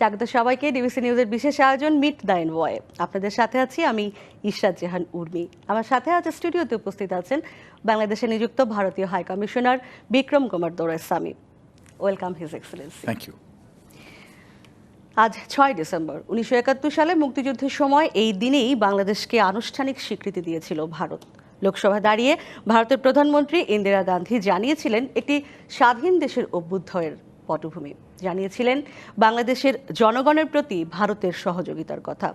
স্বাগত সবাইকে ডিবিসি নিউজের বিশেষ আয়োজন মিট দ্য এনভয়। আপনাদের সাথে আছি আমি ইশরাত জাহান উর্মি। আমার সাথে আজ স্টুডিওতে উপস্থিত আছেন বাংলাদেশে নিযুক্ত ভারতীয় high commissioner Vikram Kumar Doraiswami. Welcome his excellency. Thank you. আজ 6 ডিসেম্বর 1971 সালে মুক্তিযুদ্ধের সময় এই দিনেই বাংলাদেশকে আনুষ্ঠানিক স্বীকৃতি দিয়েছিল ভারত। লোকসভায় দাঁড়িয়ে ভারতের প্রধানমন্ত্রী ইন্দিরা গান্ধী জানিয়েছিলেন একটি স্বাধীন দেশের অভ্যুদয়ের পটভূমি, জানিয়েছিলেন বাংলাদেশের জনগণের প্রতি ভারতের সহযোগিতার কথা।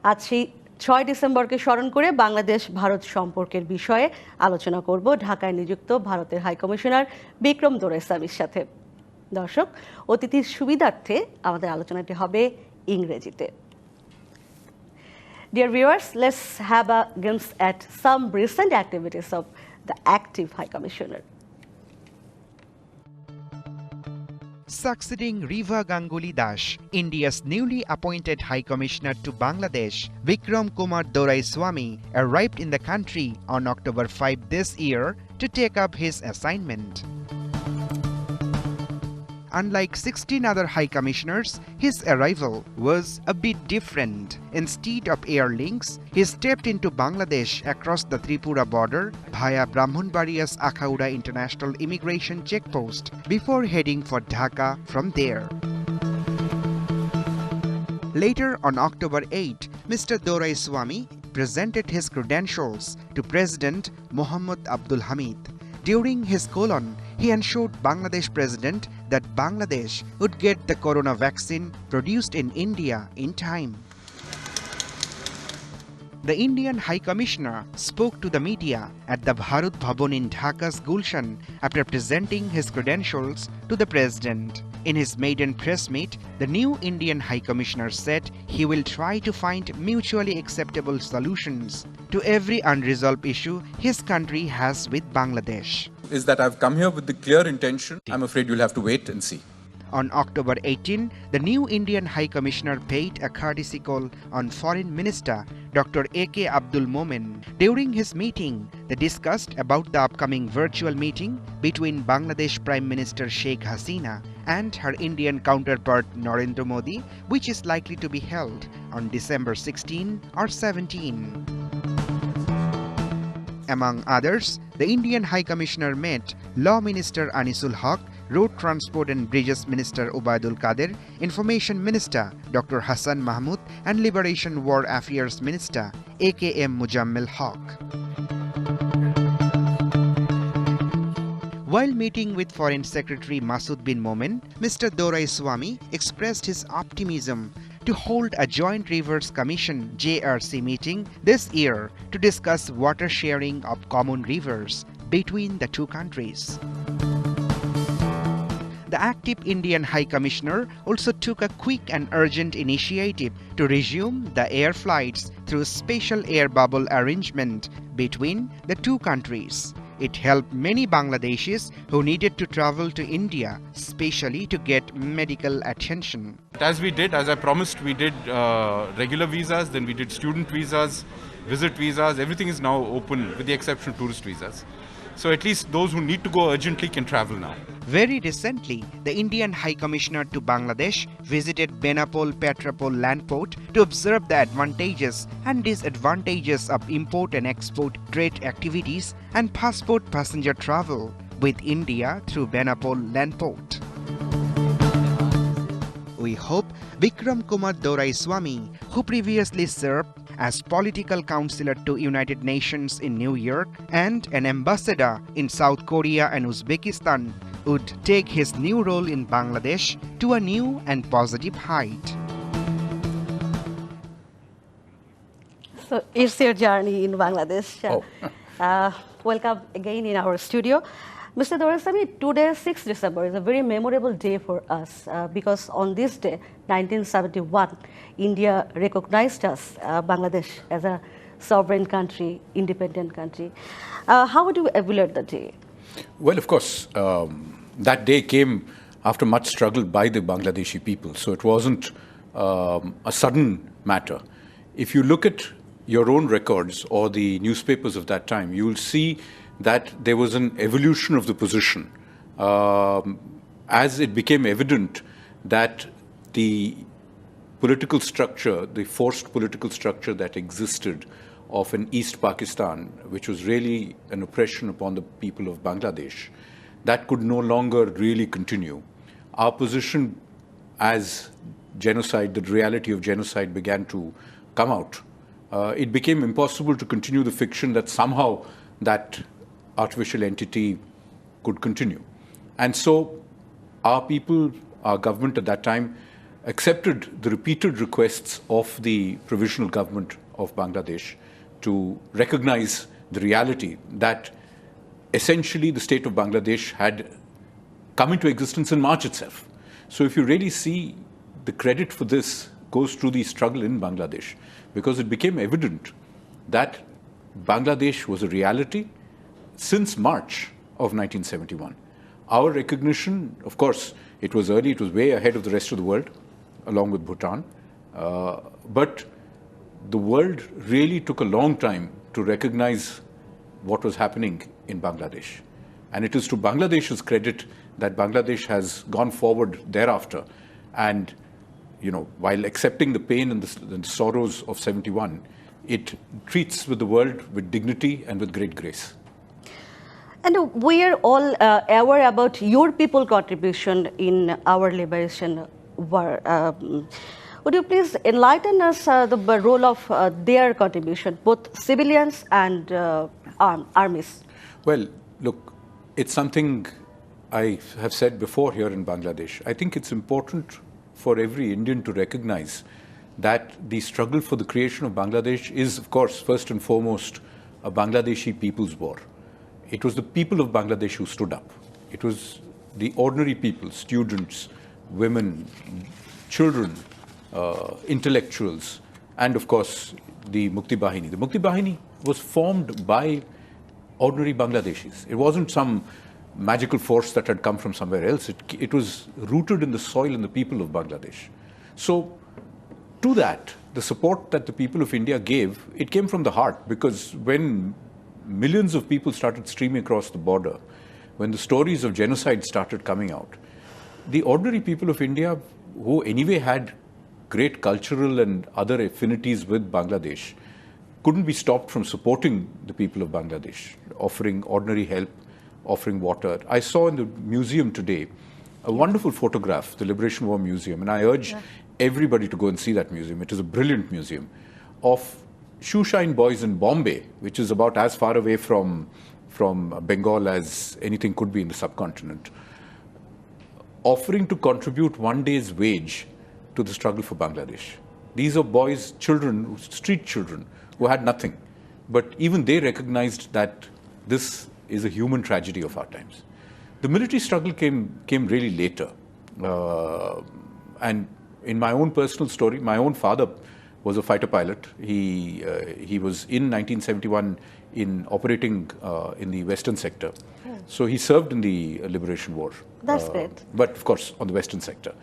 আজ সেই 6 ডিসেম্বরকে স্মরণ করে বাংলাদেশ ভারত সম্পর্কের বিষয়ে আলোচনা করব ঢাকায় নিযুক্ত ভারতের হাইকমিশনার বিক্রম দোরাইস্বামীর সাথে। দর্শক, অতিথির সুবিধার্থে আমাদের আলোচনাটি হবে ইংরেজিতে। Dear viewers, let's have a glimpse at some recent activities of the active High Commissioner. Succeeding Riva Ganguly Das, India's newly appointed High Commissioner to Bangladesh, Vikram Kumar Doraiswamy, arrived in the country on October 5 this year to take up his assignment. Unlike 16 other High Commissioners, his arrival was a bit different. Instead of air links, he stepped into Bangladesh across the Tripura border via Brahmanbaria's Akhaura International Immigration Checkpost before heading for Dhaka from there. Later on October 8, Mr. Doraiswamy presented his credentials to President Mohammad Abdul Hamid. During his colon, he assured Bangladesh President that Bangladesh would get the corona vaccine produced in India in time. The Indian High Commissioner spoke to the media at the Bharat Bhavan in Dhaka's Gulshan after presenting his credentials to the President. In his maiden press meet, the new Indian High Commissioner said he will try to find mutually acceptable solutions to every unresolved issue his country has with Bangladesh. Is that I've come here with the clear intention. I'm afraid you'll have to wait and see. On October 18, the new Indian High Commissioner paid a courtesy call on Foreign Minister Dr. A.K. Abdul Momen. During his meeting, they discussed about the upcoming virtual meeting between Bangladesh Prime Minister Sheikh Hasina and her Indian counterpart Narendra Modi, which is likely to be held on December 16 or 17. Among others, the Indian High Commissioner met Law Minister Anisul Haq, Road Transport and Bridges Minister Ubaidul Kader, Information Minister Dr. Hassan Mahmood and Liberation War Affairs Minister AKM Mujammil Haq. While meeting with Foreign Secretary Masood bin Momen, Mr. Doraiswamy expressed his optimism to hold a Joint Rivers Commission JRC meeting this year to discuss water sharing of common rivers between the two countries. The active Indian High Commissioner also took a quick and urgent initiative to resume the air flights through special air bubble arrangement between the two countries. It helped many Bangladeshis who needed to travel to India, especially to get medical attention. As we did, as I promised, we did regular visas, then we did student visas, visit visas. Everything is now open with the exception of tourist visas. So at least those who need to go urgently can travel now. Very recently, the Indian High Commissioner to Bangladesh visited Benapol Petrapol land port to observe the advantages and disadvantages of import and export trade activities and passport passenger travel with India through Benapol land port. We hope Vikram Kumar Doraiswamy, who previously served as political counselor to United Nations in New York and an ambassador in South Korea and Uzbekistan, would take his new role in Bangladesh to a new and positive height. So it's your journey in Bangladesh. Welcome again in our studio. Mr. Doraiswamy, today, 6th December, is a very memorable day for us because on this day, 1971, India recognized us, Bangladesh, as a sovereign country, independent country. How would you evaluate the day? Well, of course, that day came after much struggle by the Bangladeshi people. So it wasn't a sudden matter. If you look at your own records or the newspapers of that time, you will see that there was an evolution of the position as it became evident that the political structure, the forced political structure that existed of an East Pakistan, which was really an oppression upon the people of Bangladesh, that could no longer really continue. Our position as genocide, the reality of genocide began to come out. It became impossible to continue the fiction that somehow that artificial entity could continue. And so our people, our government at that time, accepted the repeated requests of the provisional government of Bangladesh to recognize the reality that essentially the state of Bangladesh had come into existence in March itself. So if you really see, the credit for this goes to the struggle in Bangladesh, because it became evident that Bangladesh was a reality since March of 1971. Our recognition, of course, it was early, it was way ahead of the rest of the world, along with Bhutan. But the world really took a long time to recognize what was happening in Bangladesh. And it is to Bangladesh's credit that Bangladesh has gone forward thereafter. And, you know, while accepting the pain and the sorrows of 71, it treats with the world with dignity and with great grace. And we are all aware about your people contribution in our liberation war. Would you please enlighten us the role of their contribution, both civilians and armies? Well, look, it's something I have said before here in Bangladesh. I think it's important for every Indian to recognize that the struggle for the creation of Bangladesh is, of course, first and foremost, a Bangladeshi people's war. It was the people of Bangladesh who stood up. It was the ordinary people, students, women, children, intellectuals, and of course, the Mukti Bahini. The Mukti Bahini was formed by ordinary Bangladeshis. It wasn't some magical force that had come from somewhere else. It was rooted in the soil and the people of Bangladesh. So, to that, the support that the people of India gave, it came from the heart, because when millions of people started streaming across the border, when the stories of genocide started coming out, the ordinary people of India, who anyway had great cultural and other affinities with Bangladesh, couldn't be stopped from supporting the people of Bangladesh, offering ordinary help, offering water. I saw in the museum today a wonderful photograph, the Liberation War Museum, and I urge everybody to go and see that museum. It is a brilliant museum of shoeshine boys in Bombay, which is about as far away from Bengal as anything could be in the subcontinent, offering to contribute one day's wage to the struggle for Bangladesh. These are boys, children, street children, who had nothing. But even they recognized that this is a human tragedy of our times. The military struggle came really later. And in my own personal story, my own father was a fighter pilot. He was in 1971 operating in the Western sector. So he served in the Liberation War. That's great. But of course, on the Western sector.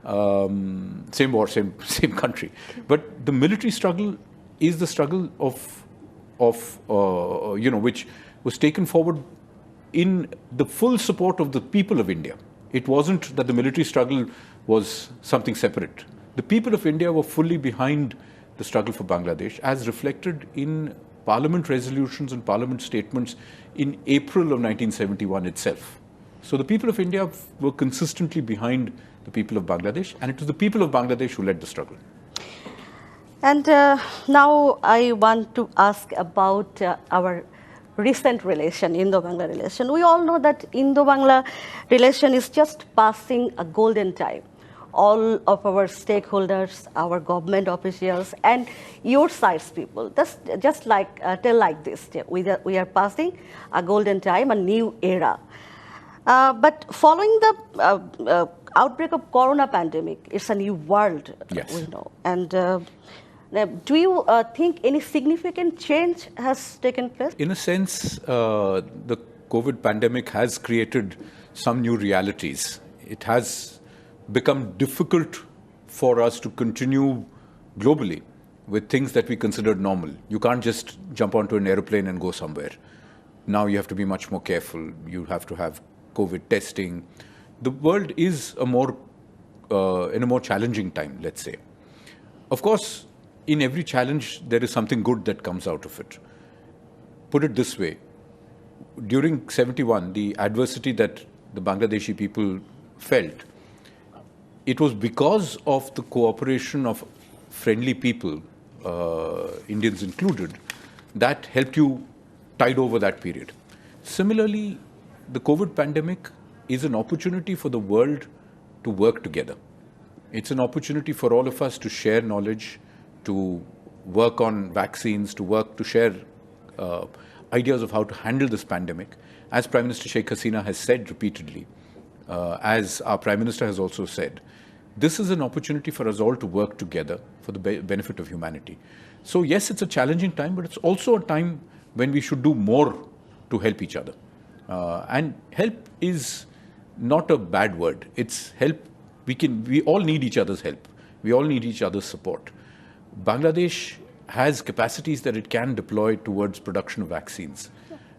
Same war, same country. But the military struggle is the struggle which was taken forward in the full support of the people of India. It wasn't that the military struggle was something separate. The people of India were fully behind the struggle for Bangladesh, as reflected in Parliament resolutions and Parliament statements in April of 1971 itself. So the people of India were consistently behind the people of Bangladesh, and it was the people of Bangladesh who led the struggle. And now I want to ask about our recent relation, Indo-Bangla relation. We all know that Indo-Bangla relation is just passing a golden time. All of our stakeholders, our government officials, and your side's people, just like tell like this: we are passing a golden time, a new era. But following the outbreak of Corona pandemic, it's a new world. Yes. We know. And do you think any significant change has taken place? In a sense, the COVID pandemic has created some new realities. It has become difficult for us to continue globally with things that we considered normal. You can't just jump onto an aeroplane and go somewhere. Now you have to be much more careful. You have to have COVID testing. The world is a more in a more challenging time, let's say. Of course, in every challenge, there is something good that comes out of it. Put it this way, during 71, the adversity that the Bangladeshi people felt, it was because of the cooperation of friendly people, Indians included, that helped you tide over that period. Similarly, the COVID pandemic is an opportunity for the world to work together. It's an opportunity for all of us to share knowledge, to work on vaccines, to share ideas of how to handle this pandemic. As Prime Minister Sheikh Hasina has said repeatedly, as our Prime Minister has also said, this is an opportunity for us all to work together for the benefit of humanity. So yes, it's a challenging time, but it's also a time when we should do more to help each other. And help is not a bad word. It's help. We all need each other's help. We all need each other's support. Bangladesh has capacities that it can deploy towards production of vaccines,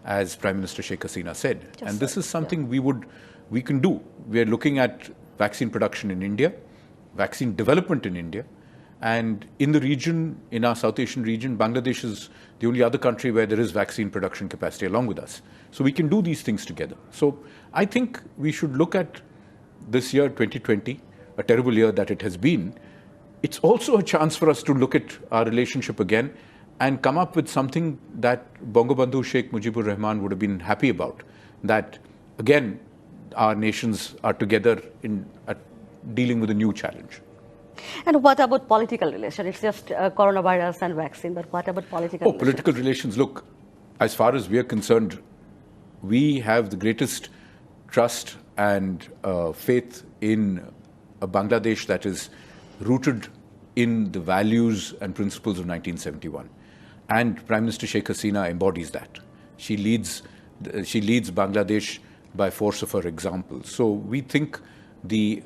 as Prime Minister Sheikh Hasina said. And this is something we can do. We are looking at vaccine production in India, vaccine development in India, and in the region, in our South Asian region, Bangladesh is the only other country where there is vaccine production capacity along with us. So we can do these things together. So I think we should look at this year, 2020, a terrible year that it has been. It's also a chance for us to look at our relationship again and come up with something that Bangabandhu Sheikh Mujibur Rahman would have been happy about. That, again, our nations are together in dealing with a new challenge. And what about political relations? It's just coronavirus and vaccine, but what about political relations? Political relations. Look, as far as we are concerned, we have the greatest trust and faith in a Bangladesh that is rooted in the values and principles of 1971. And Prime Minister Sheikh Hasina embodies that. She leads Bangladesh by force of her example. So we think the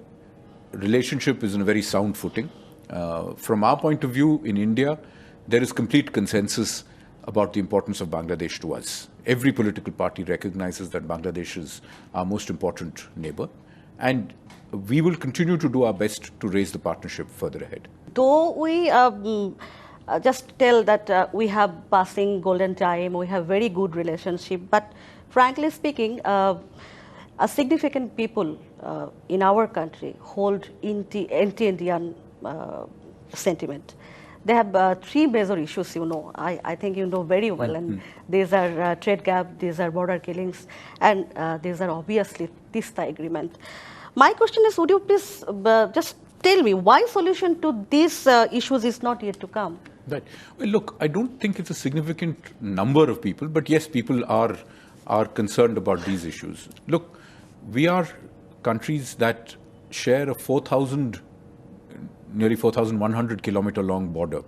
relationship is in a very sound footing. From our point of view in India, there is complete consensus about the importance of Bangladesh to us. Every political party recognizes that Bangladesh is our most important neighbor. And we will continue to do our best to raise the partnership further ahead. Though we just tell that we have passing golden time, we have very good relationship, but frankly speaking, a significant people in our country hold anti-Indian sentiment. They have three major issues, you know. I think you know very well, and these are trade gap, these are border killings, and these are obviously Tista agreement. My question is, would you please just tell me why solution to these issues is not yet to come? Right. Well, look, I don't think it's a significant number of people, but yes, people are concerned about these issues. Look, we are countries that share a nearly 4,100 kilometer long border.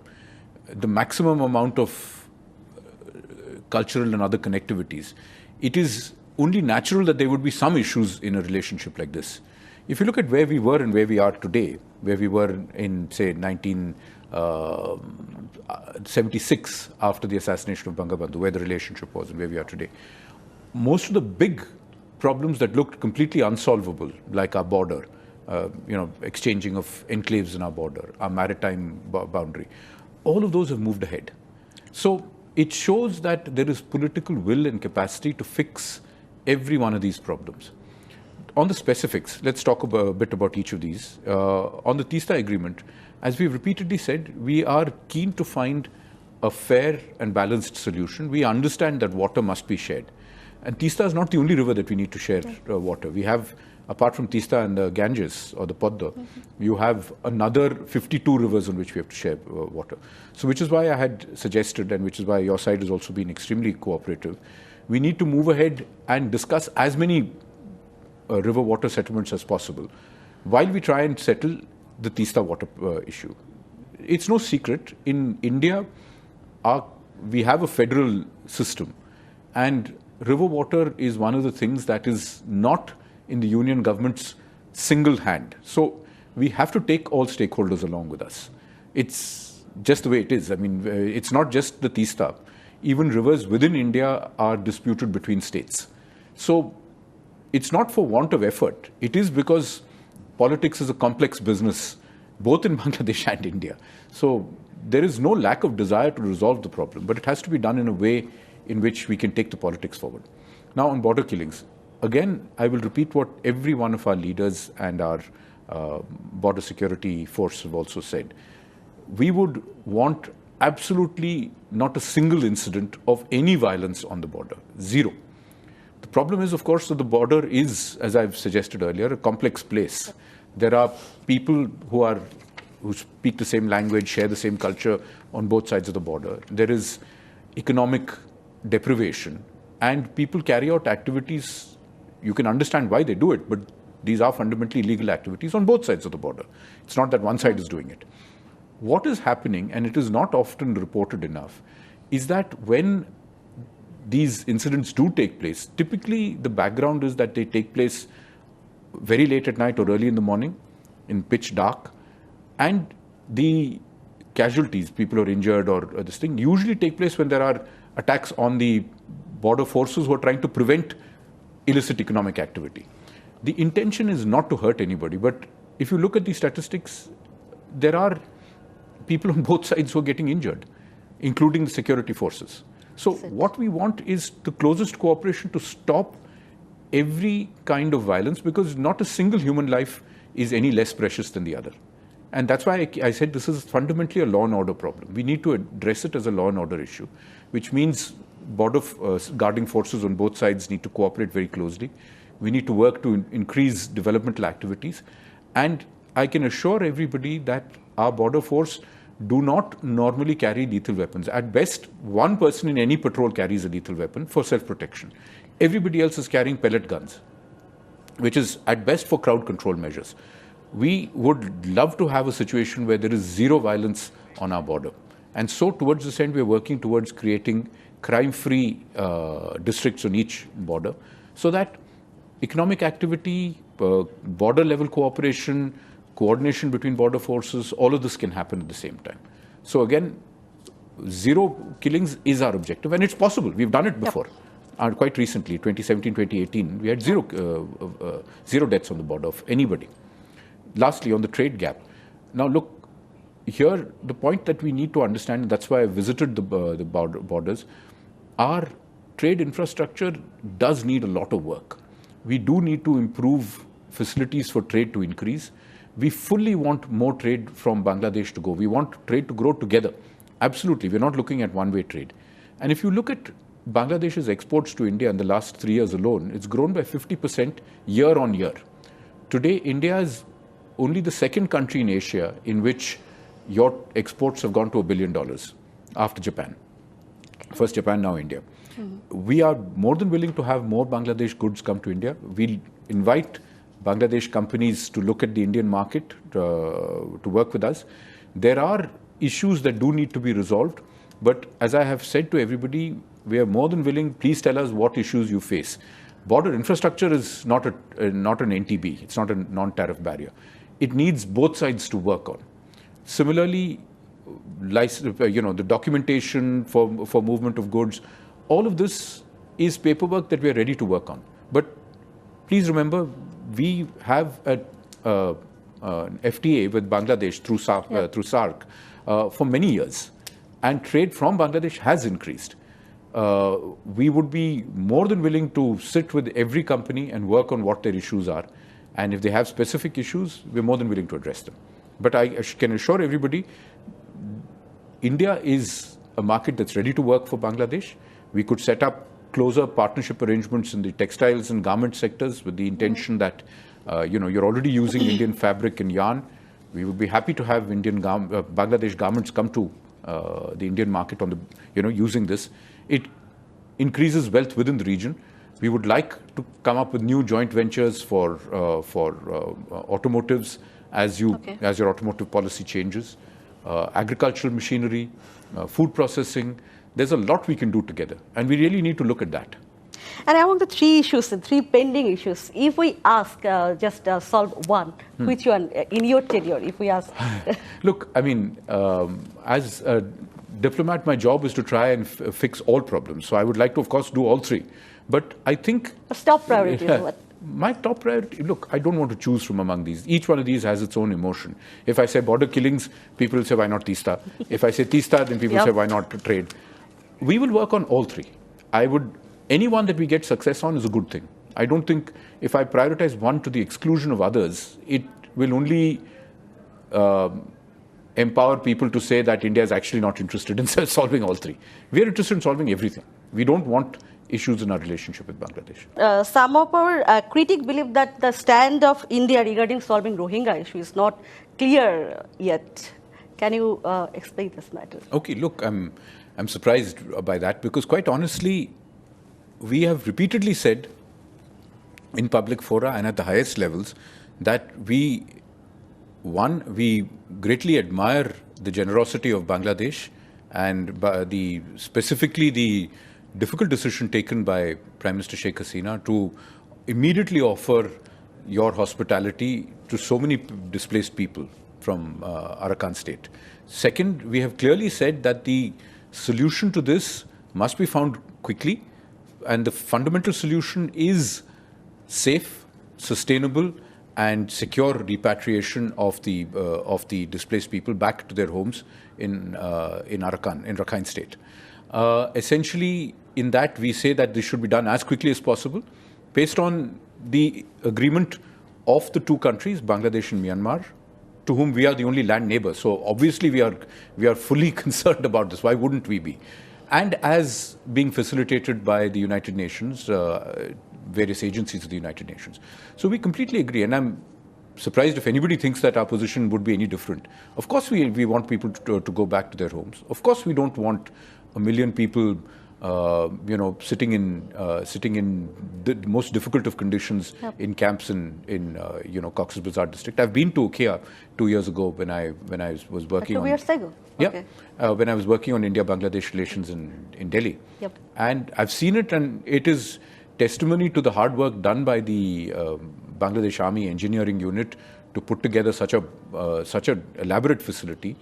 The maximum amount of cultural and other connectivities. It is only natural that there would be some issues in a relationship like this. If you look at where we were and where we are today, where we were in, say, 1976 after the assassination of Bangabandhu, where the relationship was and where we are today, most of the big problems that looked completely unsolvable, like our border, exchanging of enclaves in our border, our maritime boundary, all of those have moved ahead. So it shows that there is political will and capacity to fix every one of these problems. On the specifics, let's talk a bit about each of these. On the Tista agreement, as we've repeatedly said, we are keen to find a fair and balanced solution. We understand that water must be shared. And Tista is not the only river that we need to share water. We have, apart from Tista and the Ganges or the Padma, you have another 52 rivers on which we have to share water. So which is why I had suggested, and which is why your side has also been extremely cooperative, we need to move ahead and discuss as many river water settlements as possible while we try and settle the Tista water issue. It's no secret, in India, we have a federal system, and river water is one of the things that is not in the union government's single hand. So we have to take all stakeholders along with us. It's just the way it is. I mean, it's not just the Tista. Even rivers within India are disputed between states. So it's not for want of effort. It is because politics is a complex business, both in Bangladesh and India. So there is no lack of desire to resolve the problem, but it has to be done in a way in which we can take the politics forward. Now, on border killings, again, I will repeat what every one of our leaders and our border security force have also said. We would want absolutely not a single incident of any violence on the border, zero. The problem is, of course, that the border is, as I've suggested earlier, a complex place. There are people who speak the same language, share the same culture on both sides of the border. There is economic deprivation, and people carry out activities. You can understand why they do it, but these are fundamentally illegal activities on both sides of the border. It's not that one side is doing it. What is happening, and it is not often reported enough, is that when these incidents do take place, typically the background is that they take place very late at night or early in the morning, in pitch dark, and the casualties, people who are injured or this thing, usually take place when there are attacks on the border forces who are trying to prevent illicit economic activity. The intention is not to hurt anybody, but if you look at the statistics, there are people on both sides who are getting injured, including the security forces. So what we want is the closest cooperation to stop every kind of violence, because not a single human life is any less precious than the other. And that's why I said this is fundamentally a law and order problem. We need to address it as a law and order issue, which means border guarding forces on both sides need to cooperate very closely. We need to work to increase developmental activities. And I can assure everybody that our border force do not normally carry lethal weapons. At best, one person in any patrol carries a lethal weapon for self-protection. Everybody else is carrying pellet guns, which is at best for crowd control measures. We would love to have a situation where there is zero violence on our border. And so towards this end, we're working towards creating crime-free districts on each border, so that economic activity, border-level cooperation, coordination between border forces, all of this can happen at the same time. So again, zero killings is our objective, and it's possible. We've done it before. And quite recently, 2017, 2018, we had zero deaths on the border of anybody. Lastly, on the trade gap. Now look, here the point that we need to understand, and that's why I visited the borders, our trade infrastructure does need a lot of work. We do need to improve facilities for trade to increase. We fully want more trade from Bangladesh to go. We want trade to grow together. Absolutely. We're not looking at one-way trade. And if you look at Bangladesh's exports to India in the last 3 years alone, it's grown by 50% year on year. Today, India is only the second country in Asia in which your exports have gone to $1 billion after Japan. First Japan, now India. We are more than willing to have more Bangladesh goods come to India. We'll invite Bangladesh companies to look at the Indian market, to work with us. There are issues that do need to be resolved, but as I have said to everybody, we are more than willing. Please tell us what issues you face. Border infrastructure is not an NTB. It's not a non-tariff barrier. It needs both sides to work on. Similarly, the documentation for movement of goods, all of this is paperwork that we are ready to work on. But please remember, we have an FTA with Bangladesh through SARC for many years, and trade from Bangladesh has increased. We would be more than willing to sit with every company and work on what their issues are. And if they have specific issues, we're more than willing to address them. But I can assure everybody, India is a market that's ready to work for Bangladesh. We could set up closer partnership arrangements in the textiles and garment sectors with the intention that, you're already using Indian fabric and yarn. We would be happy to have Bangladesh garments come to the Indian market using this. It increases wealth within the region. We would like to come up with new joint ventures for automotives as your automotive policy changes, agricultural machinery, food processing. There's a lot we can do together, and we really need to look at that. And among the three issues, the three pending issues, if we ask just solve one, which one in your tenure, if we ask? Look, I mean, as a diplomat, my job is to try and fix all problems. So I would like to, of course, do all three. But I think... Top priorities, what? My top priority, look, I don't want to choose from among these. Each one of these has its own emotion. If I say border killings, people will say, why not Tista? If I say Tista, then people say, why not trade? We will work on all three. Any one that we get success on is a good thing. I don't think if I prioritize one to the exclusion of others, it will only empower people to say that India is actually not interested in solving all three. We are interested in solving everything. We don't want issues in our relationship with Bangladesh. Some of our critics believe that the stand of India regarding solving Rohingya issue is not clear yet. Can you explain this matter? Okay, look, I'm surprised by that because quite honestly, we have repeatedly said in public fora and at the highest levels that we greatly admire the generosity of Bangladesh and specifically the difficult decision taken by Prime Minister Sheikh Hasina to immediately offer your hospitality to so many displaced people from Arakan state. Second, we have clearly said that the solution to this must be found quickly, and the fundamental solution is safe, sustainable, and secure repatriation of the displaced people back to their homes in Rakhine State. Essentially, in that we say that this should be done as quickly as possible, based on the agreement of the two countries, Bangladesh and Myanmar, to whom we are the only land neighbors. So obviously we are fully concerned about this. Why wouldn't we be? And as being facilitated by the United Nations, various agencies of the United Nations. So we completely agree, and I'm surprised if anybody thinks that our position would be any different. Of course we want people to go back to their homes. Of course we don't want 1 million people sitting in the most difficult of conditions in camps in Cox's Bazar district. I've been to Ukhia 2 years ago when I was working. 2 years ago. Yeah, okay. When I was working on India-Bangladesh relations in Delhi. Yep. And I've seen it, and it is testimony to the hard work done by the Bangladesh Army engineering unit to put together such a elaborate facility.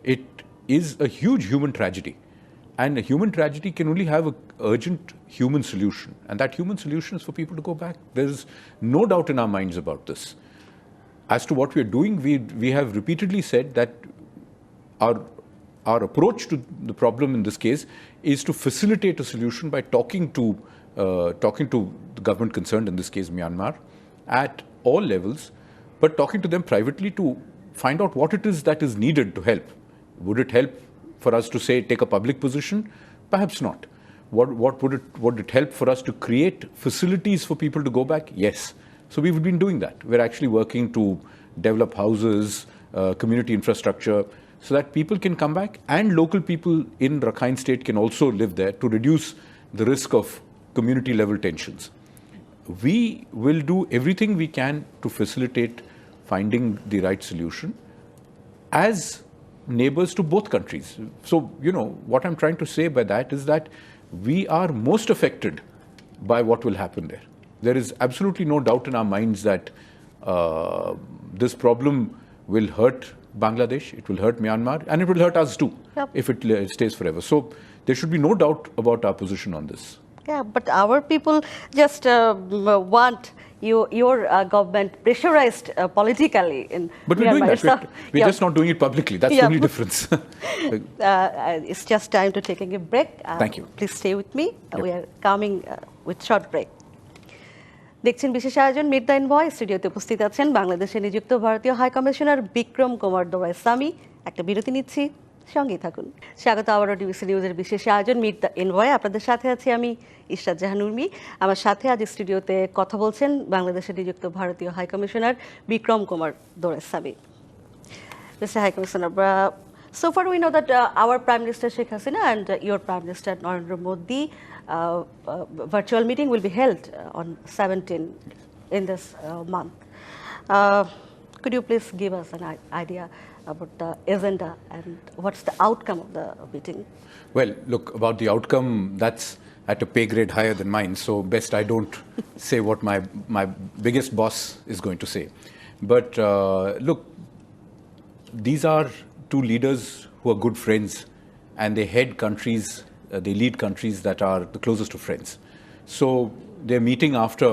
It is a huge human tragedy. And a human tragedy can only have an urgent human solution. And that human solution is for people to go back. There's no doubt in our minds about this. As to what we're doing, we have repeatedly said that our approach to the problem in this case is to facilitate a solution by talking to the government concerned, in this case Myanmar, at all levels, but talking to them privately to find out what it is that is needed to help. Would it help for us to say take a public position? Perhaps not. Would it help for us to create facilities for people to go back? Yes. So we've been doing that. We're actually working to develop houses, community infrastructure, so that people can come back and local people in Rakhine State can also live there to reduce the risk of community level tensions. We will do everything we can to facilitate finding the right solution as neighbors to both countries. So, what I'm trying to say by that is that we are most affected by what will happen there. There is absolutely no doubt in our minds that this problem will hurt Bangladesh, it will hurt Myanmar, and it will hurt us too if it stays forever. So there should be no doubt about our position on this. Yeah, but our people just want your government pressurized politically in But we're doing that. We're just not doing it publicly. That's the only difference. It's just time to take a break. Thank you. Please stay with me. We are coming with short break. দেখছেন বিশেষ আয়োজন meet the envoy. স্টুডিওতে উপস্থিত আছেন বাংলাদেশে নিযুক্ত ভারতীয় high commissioner Vikram Kumar Doraiswami. একটা বিরতি নিচ্ছি, সঙ্গেই থাকুন। স্বাগত আবারও ডিবিসি নিউজের বিশেষ আয়োজন মিট দ্য এনভয়। আপনাদের সাথে আছি আমি ইশরাত জাহান উর্মি। আমার সাথে আজ স্টুডিওতে কথা বলছেন বাংলাদেশে নিযুক্ত ভারতীয় high commissioner Vikram Kumar Doraiswami. Mr. High Commissioner, so far we know that our Prime Minister Sheikh Hasina and your Prime Minister Narendra Modi virtual meeting will be held on 17 in this month. Could you please give us an idea about the agenda and what's the outcome of the meeting? Well, look, about the outcome, that's at a pay grade higher than mine, so best I don't say what my biggest boss is going to say. But look, these are two leaders who are good friends, and they head countries, they lead countries that are the closest of friends. So they're meeting after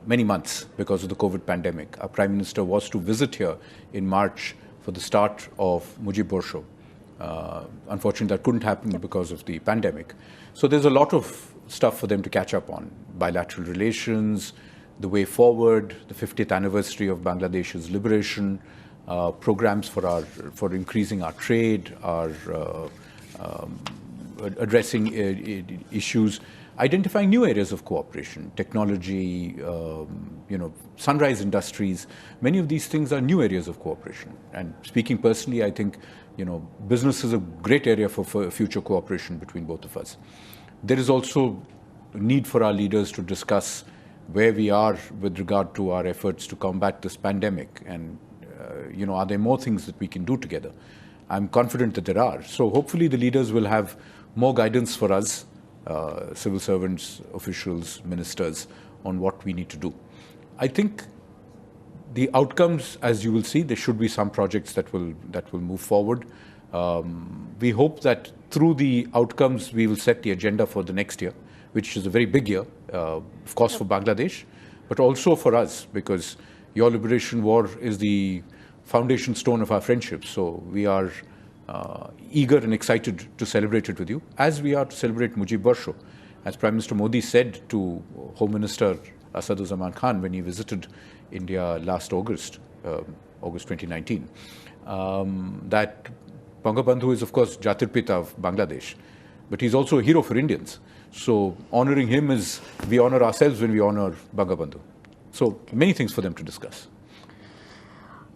many months because of the COVID pandemic. Our Prime Minister was to visit here in March for the start of Mujib Borsho. Unfortunately, that couldn't happen because of the pandemic. So there's a lot of stuff for them to catch up on. Bilateral relations, the way forward, the 50th anniversary of Bangladesh's liberation, programs for increasing our trade, our addressing issues, identifying new areas of cooperation, technology, sunrise industries. Many of these things are new areas of cooperation. And speaking personally, I think, business is a great area for future cooperation between both of us. There is also a need for our leaders to discuss where we are with regard to our efforts to combat this pandemic. And, are there more things that we can do together? I'm confident that there are. So hopefully the leaders will have more guidance for us, civil servants, officials, ministers, on what we need to do. I think the outcomes, as you will see, there should be some projects that will move forward. We hope that through the outcomes, we will set the agenda for the next year, which is a very big year, of course, for Bangladesh, but also for us, because your liberation war is the foundation stone of our friendship. So we are eager and excited to celebrate it with you, as we are to celebrate Mujib Borsho. As Prime Minister Modi said to Home Minister Asaduzzaman Khan when he visited India last August, August 2019, that Bangabandhu is, of course, Jatir Pita of Bangladesh, but he's also a hero for Indians. So honoring him is, we honor ourselves when we honor Bangabandhu. So many things for them to discuss.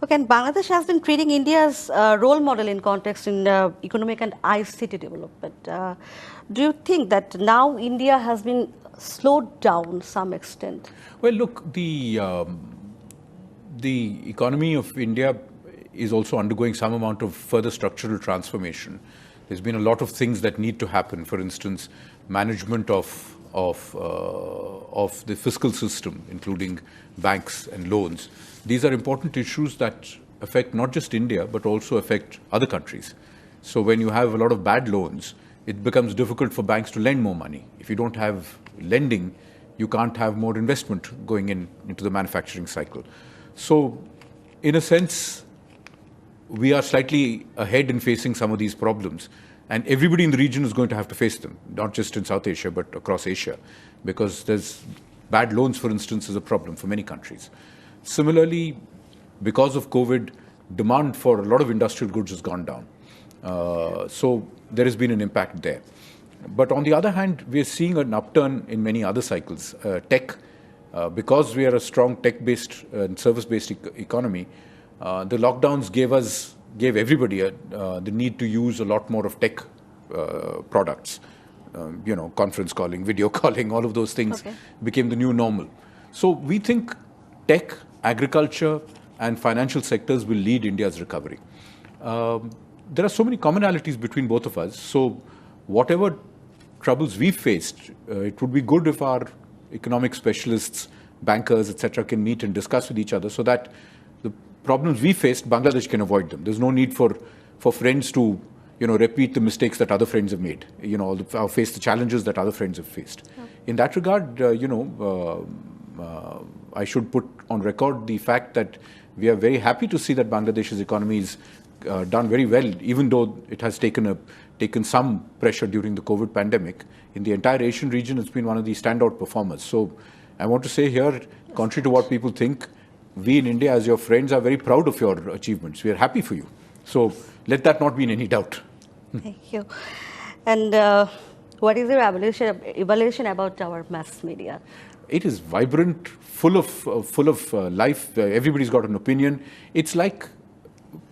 Okay, and Bangladesh has been treating India as a role model in context in economic and ICT development. Do you think that now India has been slowed down to some extent? Well, look, the economy of India is also undergoing some amount of further structural transformation. There's been a lot of things that need to happen. For instance, management of the fiscal system, including banks and loans. These are important issues that affect not just India, but also affect other countries. So when you have a lot of bad loans, it becomes difficult for banks to lend more money. If you don't have lending, you can't have more investment going into the manufacturing cycle. So in a sense, we are slightly ahead in facing some of these problems. And everybody in the region is going to have to face them, not just in South Asia, but across Asia, because there's bad loans, for instance, is a problem for many countries. Similarly, because of COVID, demand for a lot of industrial goods has gone down. So there has been an impact there. But on the other hand, we are seeing an upturn in many other cycles. Tech, because we are a strong tech-based and service-based economy, the lockdowns gave everybody the need to use a lot more of tech products. Conference calling, video calling, all of those things became the new normal. So we think tech, agriculture, and financial sectors will lead India's recovery. There are so many commonalities between both of us. So whatever troubles we faced, it would be good if our economic specialists, bankers, etc., can meet and discuss with each other so that the problems we faced, Bangladesh can avoid them. There's no need for friends to, repeat the mistakes that other friends have made, or face the challenges that other friends have faced. In that regard, I should put on record the fact that we are very happy to see that Bangladesh's economy is done very well, even though it has taken some pressure during the COVID pandemic. In the entire Asian region, it's been one of the standout performers. So I want to say here, contrary to what people think, we in India, as your friends, are very proud of your achievements. We are happy for you. So let that not be in any doubt. Thank you. And what is your evaluation about our mass media? It is vibrant, full of life. Everybody's got an opinion. It's like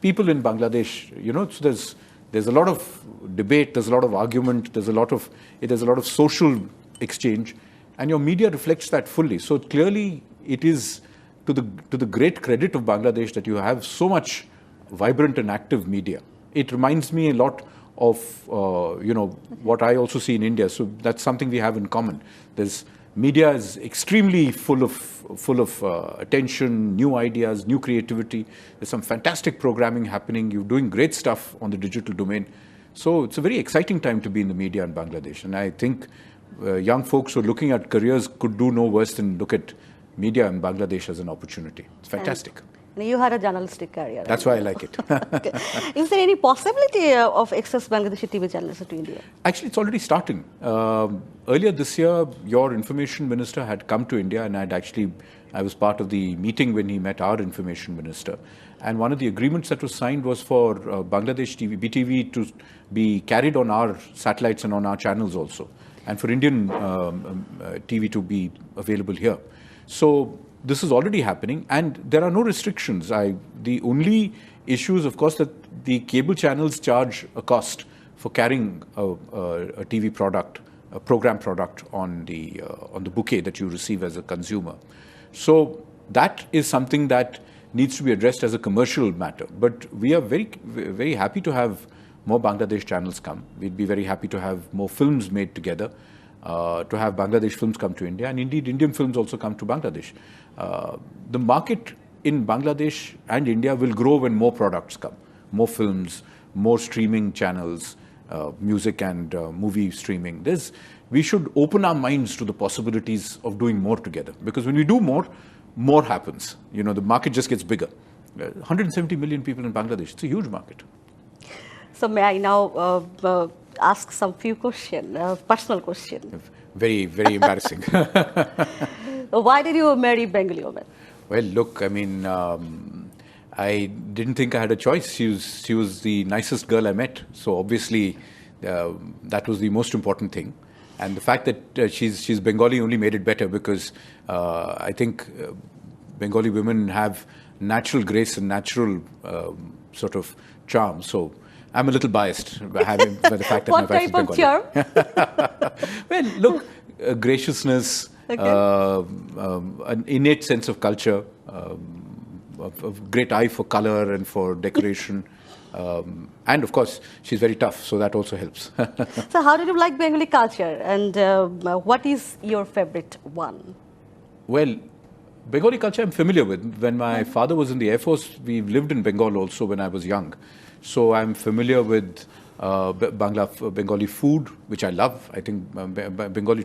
people in Bangladesh, so there's a lot of debate, there's a lot of argument, there's a lot of social exchange, and your media reflects that fully. So clearly, it is to the great credit of Bangladesh that you have so much vibrant and active media. It reminds me a lot of what I also see in India. So that's something we have in common. Media is extremely full of attention, new ideas, new creativity. There's some fantastic programming happening. You're doing great stuff on the digital domain. So it's a very exciting time to be in the media in Bangladesh. And I think young folks who are looking at careers could do no worse than look at media in Bangladesh as an opportunity. It's fantastic. And you had a journalistic career. That's why I like it. Okay. Is there any possibility of access Bangladeshi TV channels to India? Actually, it's already starting. Earlier this year, your information minister had come to India, and I was part of the meeting when he met our information minister. And one of the agreements that was signed was for Bangladesh TV, BTV, to be carried on our satellites and on our channels also, and for Indian TV to be available here. So this is already happening, and there are no restrictions. The only issue is, of course, that the cable channels charge a cost for carrying a TV product, a program product on the bouquet that you receive as a consumer. So that is something that needs to be addressed as a commercial matter. But we are very, very happy to have more Bangladesh channels come. We'd be very happy to have more films made together, to have Bangladesh films come to India, and indeed Indian films also come to Bangladesh. The market in Bangladesh and India will grow when more products come, more films, more streaming channels, music and movie streaming. We should open our minds to the possibilities of doing more together, because when we do more, more happens. You know, the market just gets bigger. 170 million people in Bangladesh, it's a huge market. So may I now ask some few questions, personal question? Very, very embarrassing. Why did you marry Bengali woman? Well, look, I mean, I didn't think I had a choice. She was the nicest girl I met. So obviously, that was the most important thing. And the fact that she's Bengali only made it better, because I think Bengali women have natural grace and natural sort of charm. So I'm a little biased by the fact that my wife is Bengali. What type of charm? Well, look, graciousness, okay. An innate sense of culture, a great eye for color and for decoration. And of course, she's very tough, so that also helps. So how did you like Bengali culture, and what is your favorite one? Well, Bengali culture I'm familiar with. When my father was in the Air Force, we lived in Bengal also when I was young. So I'm familiar with Bengali food, which I love. I think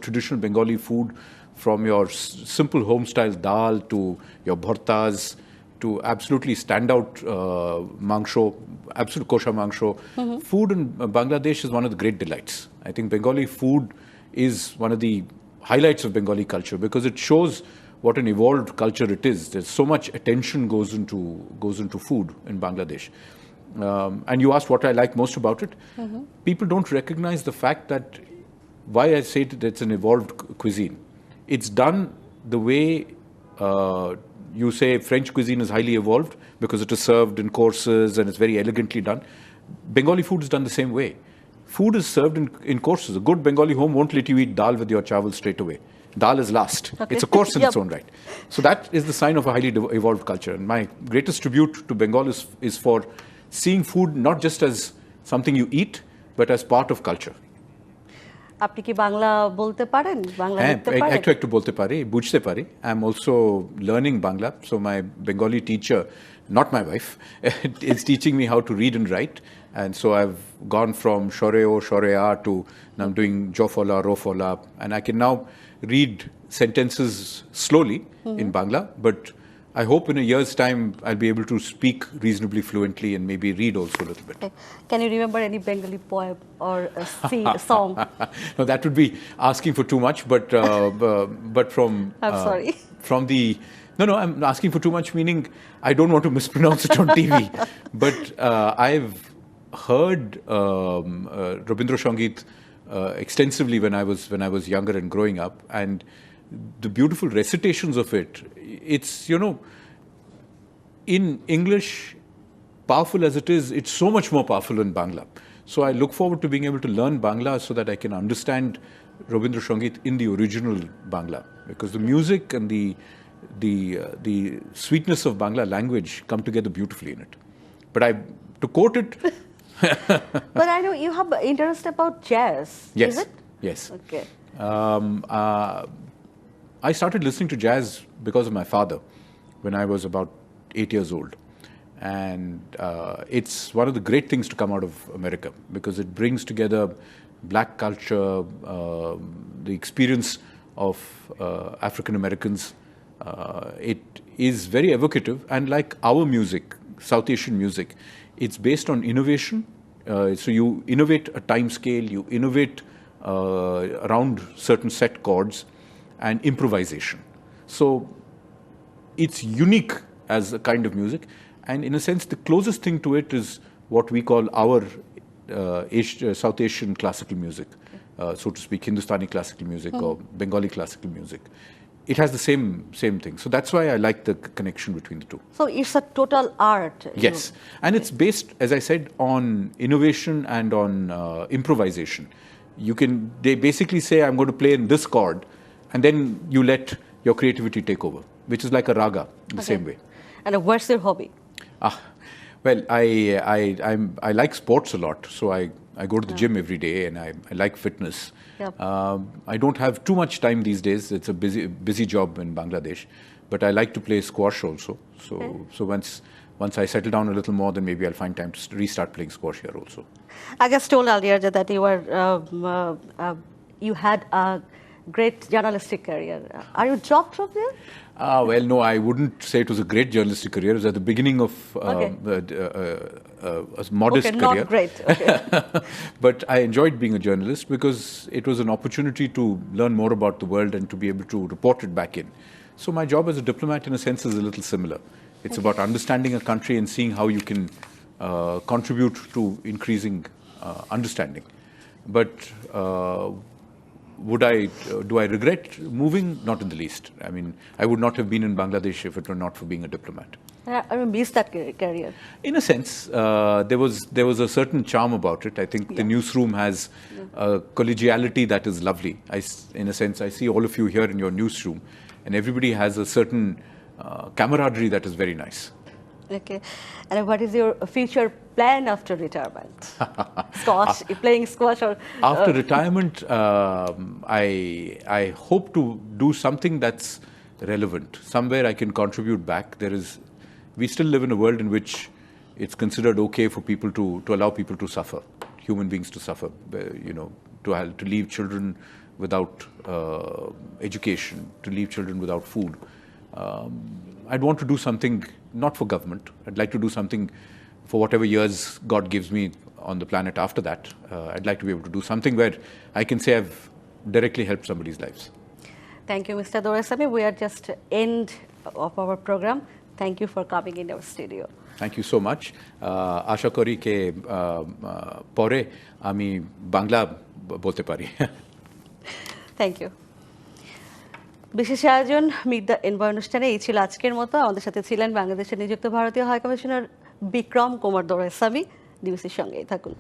traditional Bengali food, from your simple home-style dal to your bhartas, to absolutely standout mangsho, absolute kosher mangsho. Mm-hmm. Food in Bangladesh is one of the great delights. I think Bengali food is one of the highlights of Bengali culture, because it shows what an evolved culture it is. There's so much attention goes into food in Bangladesh. And you asked what I like most about it. Mm-hmm. People don't recognize the fact that, why I say that it's an evolved cuisine. It's done the way you say French cuisine is highly evolved, because it is served in courses and it's very elegantly done. Bengali food is done the same way. Food is served in courses. A good Bengali home won't let you eat dal with your chawal straight away. Dal is last. Okay. It's a course in its own right. So that is the sign of a highly evolved culture. And my greatest tribute to Bengal is for seeing food not just as something you eat, but as part of culture. আপনি কি বাংলা বলতে পারেন? বাংলা লিখতে পারেন? একটু বলতে পারি, বুঝতে পারি. I'm also learning Bangla. So my Bengali teacher, not my wife, is teaching me how to read and write. And so I've gone from shoreo, shorea to now I'm doing jofola, rofola. And I can now read sentences slowly in Bangla. But I hope in a year's time I'll be able to speak reasonably fluently and maybe read also a little bit. Okay. Can you remember any Bengali poem or a song? No, that would be asking for too much. But from I'm sorry. From the no, I'm asking for too much. Meaning I don't want to mispronounce it on TV. But I've heard Rabindra Sangeet extensively when I was younger and growing up, and the beautiful recitations of it. It's, in English, powerful as it is, it's so much more powerful in Bangla. So I look forward to being able to learn Bangla so that I can understand Rabindra Sangeet in the original Bangla, because the music and the sweetness of Bangla language come together beautifully in it. But to quote it. But I know you have interest about jazz. Yes. Is it? Yes. Okay. I started listening to jazz because of my father when I was about 8 years old. And it's one of the great things to come out of America, because it brings together black culture, the experience of African Americans. It is very evocative, and like our music, South Asian music, it's based on innovation. So you innovate a time scale, you innovate around certain set chords, and improvisation. So it's unique as a kind of music, and in a sense, the closest thing to it is what we call our South Asian classical music, so to speak, Hindustani classical music or Bengali classical music. It has the same thing. So that's why I like the connection between the two. So it's a total art. Yes, and it's based, as I said, on innovation and on improvisation. They basically say, I'm going to play in this chord, and then you let your creativity take over, which is like a raga in the same way. And what's your hobby? Well, I like sports a lot, so I go to the gym every day, and I like fitness. Yep. I don't have too much time these days. It's a busy job in Bangladesh, but I like to play squash also. So once I settle down a little more, then maybe I'll find time to restart playing squash here also. I just told earlier that you had a great journalistic career. Are you dropped from there? Well, no, I wouldn't say it was a great journalistic career. It was at the beginning of a modest career. Not great. Okay. But I enjoyed being a journalist because it was an opportunity to learn more about the world and to be able to report it back in. So my job as a diplomat, in a sense, is a little similar. It's about understanding a country and seeing how you can contribute to increasing understanding. But do I regret moving? Not in the least. I mean, I would not have been in Bangladesh if it were not for being a diplomat. I miss that career. In a sense, there was a certain charm about it. I think the newsroom has a collegiality that is lovely. In a sense, I see all of you here in your newsroom, and everybody has a certain camaraderie that is very nice. Okay. And what is your future plan after retirement? Squash, playing squash or... After retirement, I hope to do something that's relevant. Somewhere I can contribute back. We still live in a world in which it's considered okay for people to allow people to suffer, human beings to suffer, to leave children without education, to leave children without food. I'd want to do something not for government. I'd like to do something for whatever years God gives me on the planet after that. I'd like to be able to do something where I can say I've directly helped somebody's lives. Thank you, Mr. Doraisamy. We are just end of our program. Thank you for coming in our studio. Thank you so much. আশা করি যে পরে আমি বাংলা বলতে পারি। Thank you. বিশেষ আয়োজন meet the envoy অনুষ্ঠানে এই ছিল আজকের মতো। আমাদের সাথে ছিলেন বাংলাদেশের নিযুক্ত ভারতীয় হাই কমিশনার বিক্রম কুমার দোরাইস্বামী। ডিবিসির সঙ্গেই থাকুন।